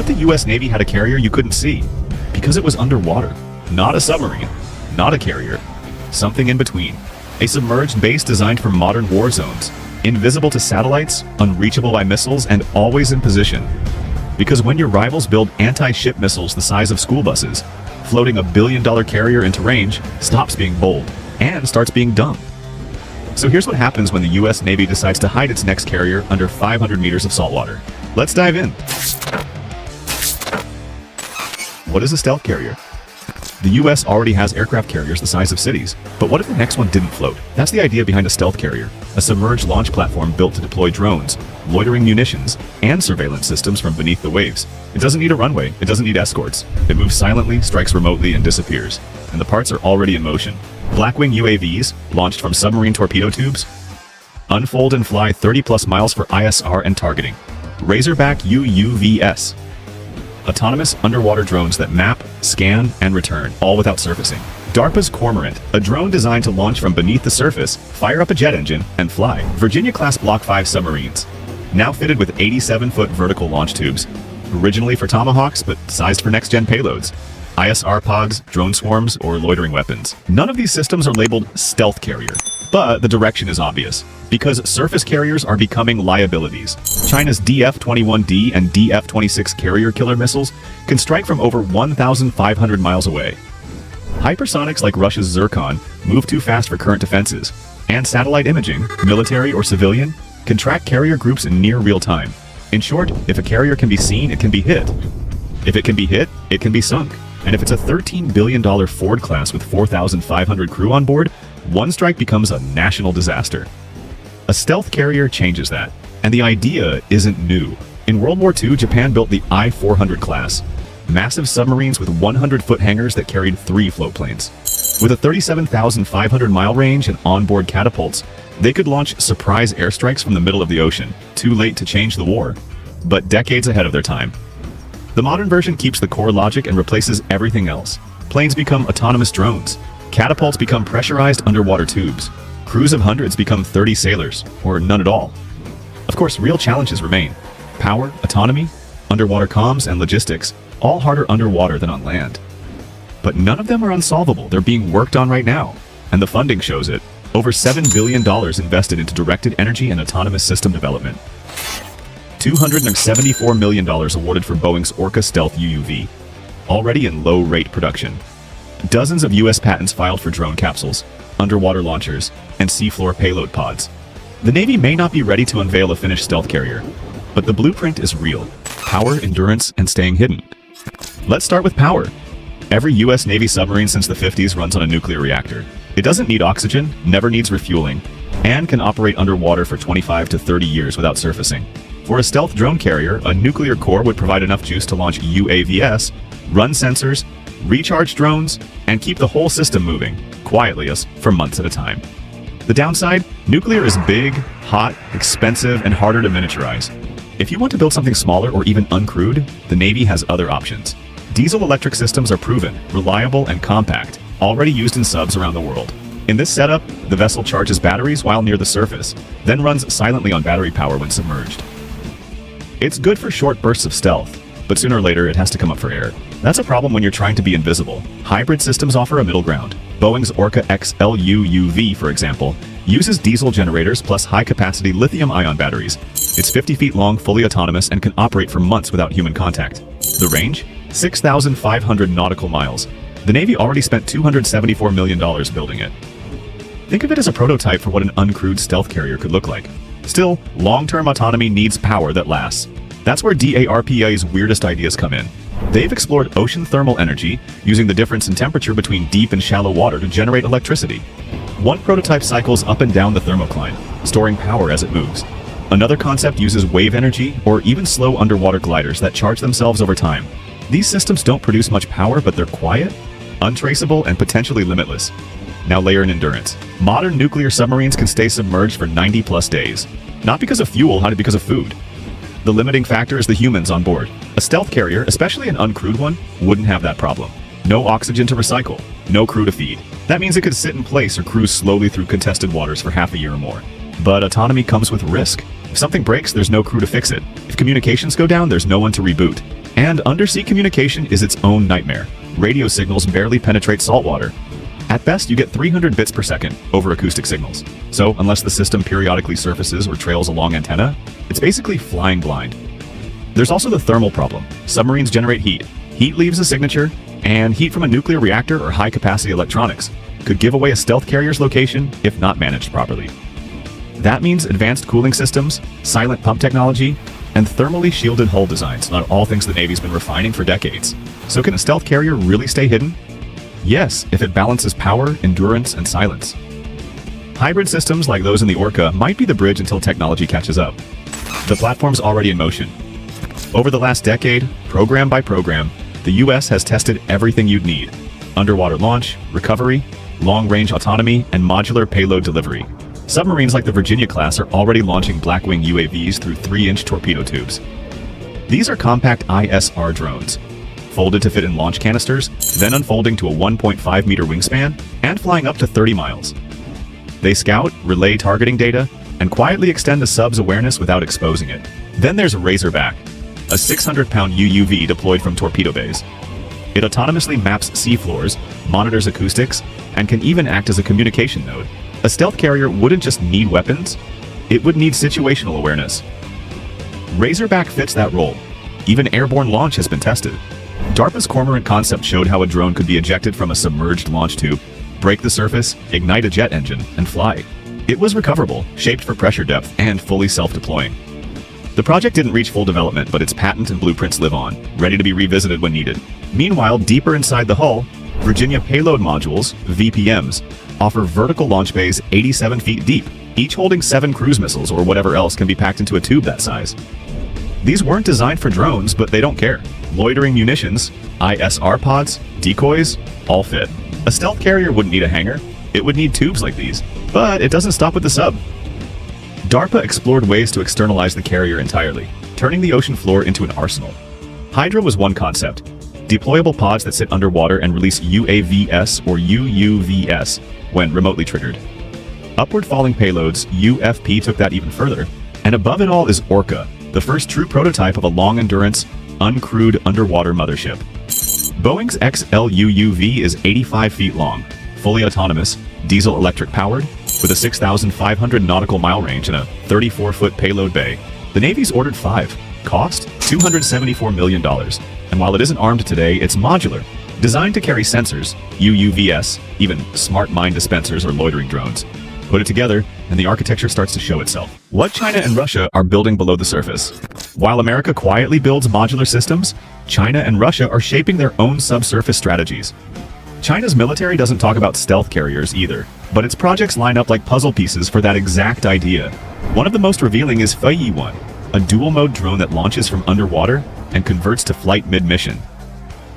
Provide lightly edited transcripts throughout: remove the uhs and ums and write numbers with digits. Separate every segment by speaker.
Speaker 1: the US Navy had a carrier you couldn't see? Because it was underwater. Not a submarine, not a carrier. Something in between. A submerged base designed for modern war zones. Invisible to satellites, unreachable by missiles, and always in position. Because when your rivals build anti-ship missiles the size of school buses, floating a billion-dollar carrier into range stops being bold and starts being dumb. So here's what happens when the US Navy decides to hide its next carrier under 500 meters of saltwater. Let's dive in. What is a stealth carrier? The US already has aircraft carriers the size of cities, but what if the next one didn't float? That's the idea behind a stealth carrier, a submerged launch platform built to deploy drones, loitering munitions, and surveillance systems from beneath the waves. It doesn't need a runway, it doesn't need escorts. It moves silently, strikes remotely, and disappears. And the parts are already in motion. Blackwing UAVs, launched from submarine torpedo tubes, unfold and fly 30+ miles for ISR and targeting. Razorback UUVs, autonomous underwater drones that map, scan, and return, all without surfacing. DARPA's Cormorant, a drone designed to launch from beneath the surface, fire up a jet engine, and fly. Virginia-class Block 5 submarines, now fitted with 87-foot vertical launch tubes, originally for Tomahawks but sized for next-gen payloads. ISR pods, drone swarms, or loitering weapons. None of these systems are labeled stealth carrier, but the direction is obvious, because surface carriers are becoming liabilities. China's DF-21D and DF-26 carrier killer missiles can strike from over 1,500 miles away. Hypersonics like Russia's Zircon move too fast for current defenses, and satellite imaging, military or civilian, can track carrier groups in near real time. In short, if a carrier can be seen, it can be hit. If it can be hit, it can be sunk. And if it's a $13 billion Ford class with 4,500 crew on board, one strike becomes a national disaster. A stealth carrier changes that, and the idea isn't new. In World War II, Japan built the I-400 class, massive submarines with 100-foot hangars that carried 3 floatplanes. With a 37,500-mile range and onboard catapults, they could launch surprise airstrikes from the middle of the ocean, too late to change the war, but decades ahead of their time. The modern version keeps the core logic and replaces everything else. Planes become autonomous drones. Catapults become pressurized underwater tubes. Crews of hundreds become 30 sailors, or none at all. Of course, real challenges remain. Power, autonomy, underwater comms, and logistics, all harder underwater than on land. But none of them are unsolvable. They're being worked on right now, and the funding shows it. Over $7 billion invested into directed energy and autonomous system development. $274 million awarded for Boeing's Orca Stealth UUV, already in low-rate production. Dozens of US patents filed for drone capsules, underwater launchers, and seafloor payload pods. The Navy may not be ready to unveil a finished stealth carrier, but the blueprint is real. Power, endurance, and staying hidden. Let's start with power. Every US Navy submarine since the 50s runs on a nuclear reactor. It doesn't need oxygen, never needs refueling, and can operate underwater for 25 to 30 years without surfacing. For a stealth drone carrier, a nuclear core would provide enough juice to launch UAVs, run sensors, recharge drones, and keep the whole system moving, quietly for months at a time. The downside? Nuclear is big, hot, expensive, and harder to miniaturize. If you want to build something smaller or even uncrewed, the Navy has other options. Diesel-electric systems are proven, reliable, and compact, already used in subs around the world. In this setup, the vessel charges batteries while near the surface, then runs silently on battery power when submerged. It's good for short bursts of stealth, but sooner or later it has to come up for air. That's a problem when you're trying to be invisible. Hybrid systems offer a middle ground. Boeing's Orca XLUUV, for example, uses diesel generators plus high-capacity lithium-ion batteries. It's 50 feet long, fully autonomous, and can operate for months without human contact. The range? 6,500 nautical miles. The Navy already spent $274 million building it. Think of it as a prototype for what an uncrewed stealth carrier could look like. Still, long-term autonomy needs power that lasts. That's where DARPA's weirdest ideas come in. They've explored ocean thermal energy, using the difference in temperature between deep and shallow water to generate electricity. One prototype cycles up and down the thermocline, storing power as it moves. Another concept uses wave energy, or even slow underwater gliders that charge themselves over time. These systems don't produce much power, but they're quiet, untraceable, and potentially limitless. Now layer in endurance. Modern nuclear submarines can stay submerged for 90+ days. Not because of fuel, not because of food. The limiting factor is the humans on board. A stealth carrier, especially an uncrewed one, wouldn't have that problem. No oxygen to recycle, no crew to feed. That means it could sit in place or cruise slowly through contested waters for half a year or more. But autonomy comes with risk. If something breaks, there's no crew to fix it. If communications go down, there's no one to reboot. And undersea communication is its own nightmare. Radio signals barely penetrate saltwater. At best, you get 300 bits per second over acoustic signals. So, unless the system periodically surfaces or trails a long antenna, it's basically flying blind. There's also the thermal problem. Submarines generate heat. Heat leaves a signature, and heat from a nuclear reactor or high-capacity electronics could give away a stealth carrier's location if not managed properly. That means advanced cooling systems, silent pump technology, and thermally shielded hull designs, not all things the Navy's been refining for decades. So can a stealth carrier really stay hidden? Yes, if it balances power, endurance, and silence. Hybrid systems like those in the Orca might be the bridge until technology catches up. The platform's already in motion. Over the last decade, program by program, the US has tested everything you'd need: underwater launch, recovery, long-range autonomy, and modular payload delivery. Submarines like the Virginia class are already launching Blackwing UAVs through 3-inch torpedo tubes. These are compact ISR drones, folded to fit in launch canisters, then unfolding to a 1.5-meter wingspan, and flying up to 30 miles. They scout, relay targeting data, and quietly extend the sub's awareness without exposing it. Then there's Razorback, a 600-pound UUV deployed from torpedo bays. It autonomously maps seafloors, monitors acoustics, and can even act as a communication node. A stealth carrier wouldn't just need weapons, it would need situational awareness. Razorback fits that role. Even airborne launch has been tested. DARPA's Cormorant concept showed how a drone could be ejected from a submerged launch tube, break the surface, ignite a jet engine, and fly. It was recoverable, shaped for pressure depth, and fully self-deploying. The project didn't reach full development, but its patent and blueprints live on, ready to be revisited when needed. Meanwhile, deeper inside the hull, Virginia Payload Modules, VPMs, offer vertical launch bays 87 feet deep, each holding 7 cruise missiles or whatever else can be packed into a tube that size. These weren't designed for drones, but they don't care. Loitering munitions, ISR pods, decoys, all fit. A stealth carrier wouldn't need a hangar, it would need tubes like these. But it doesn't stop with the sub. DARPA explored ways to externalize the carrier entirely, turning the ocean floor into an arsenal. Hydra was one concept: deployable pods that sit underwater and release UAVs or UUVs when remotely triggered. Upward falling payloads, UFP, took that even further. And above it all is Orca, the first true prototype of a long-endurance, uncrewed underwater mothership. Boeing's XLUUV is 85 feet long, fully autonomous, diesel-electric powered, with a 6,500 nautical mile range and a 34-foot payload bay. The Navy's ordered 5. Cost? $274 million. And while it isn't armed today, it's modular, designed to carry sensors, UUVs, even smart mine dispensers or loitering drones. Put it together, and the architecture starts to show itself. What China and Russia are building below the surface. While America quietly builds modular systems, China and Russia are shaping their own subsurface strategies. China's military doesn't talk about stealth carriers either, but its projects line up like puzzle pieces for that exact idea. One of the most revealing is Feiyi-1, a dual-mode drone that launches from underwater and converts to flight mid-mission.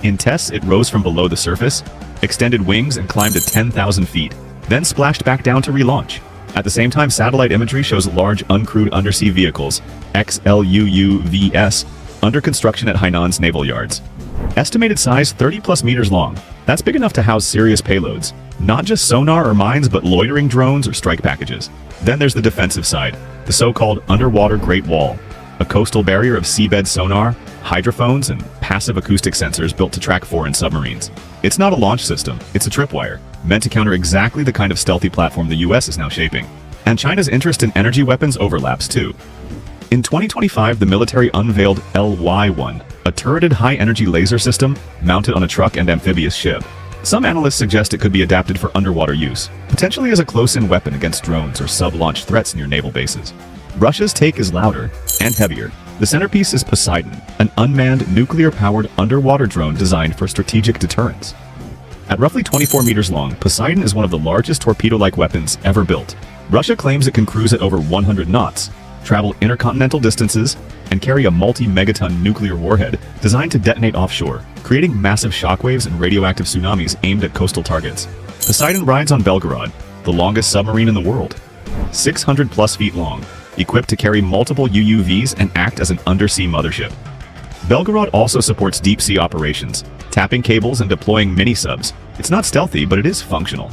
Speaker 1: In tests, it rose from below the surface, extended wings, and climbed to 10,000 feet, then splashed back down to relaunch. At the same time, satellite imagery shows large uncrewed undersea vehicles, XLUUVs, under construction at Hainan's naval yards. Estimated size 30+ meters long. That's big enough to house serious payloads. Not just sonar or mines, but loitering drones or strike packages. Then there's the defensive side, the so-called underwater Great Wall, a coastal barrier of seabed sonar, hydrophones, and passive acoustic sensors built to track foreign submarines. It's not a launch system, it's a tripwire, meant to counter exactly the kind of stealthy platform the US is now shaping. And China's interest in energy weapons overlaps too. In 2025, the military unveiled LY-1, a turreted high-energy laser system mounted on a truck and amphibious ship. Some analysts suggest it could be adapted for underwater use, potentially as a close-in weapon against drones or sub-launch threats near naval bases. Russia's take is louder and heavier. The centerpiece is Poseidon, an unmanned, nuclear-powered underwater drone designed for strategic deterrence. At roughly 24 meters long, Poseidon is one of the largest torpedo-like weapons ever built. Russia claims it can cruise at over 100 knots, travel intercontinental distances, and carry a multi-megaton nuclear warhead designed to detonate offshore, creating massive shockwaves and radioactive tsunamis aimed at coastal targets. Poseidon rides on Belgorod, the longest submarine in the world. 600+ feet long, equipped to carry multiple UUVs and act as an undersea mothership. Belgorod also supports deep-sea operations, tapping cables and deploying mini-subs. It's not stealthy, but it is functional.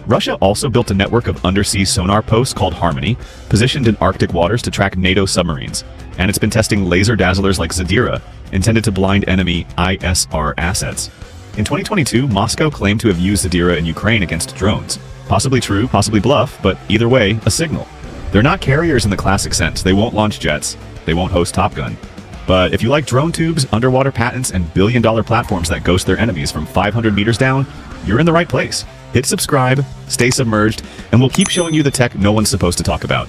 Speaker 1: Russia also built a network of undersea sonar posts called Harmony, positioned in Arctic waters to track NATO submarines, and it's been testing laser dazzlers like Zadira, intended to blind enemy ISR assets. In 2022, Moscow claimed to have used Zadira in Ukraine against drones. Possibly true, possibly bluff, but either way, a signal. They're not carriers in the classic sense. They won't launch jets. They won't host Top Gun. But if you like drone tubes, underwater patents, and billion-dollar platforms that ghost their enemies from 500 meters down, you're in the right place. Hit subscribe, stay submerged, and we'll keep showing you the tech no one's supposed to talk about.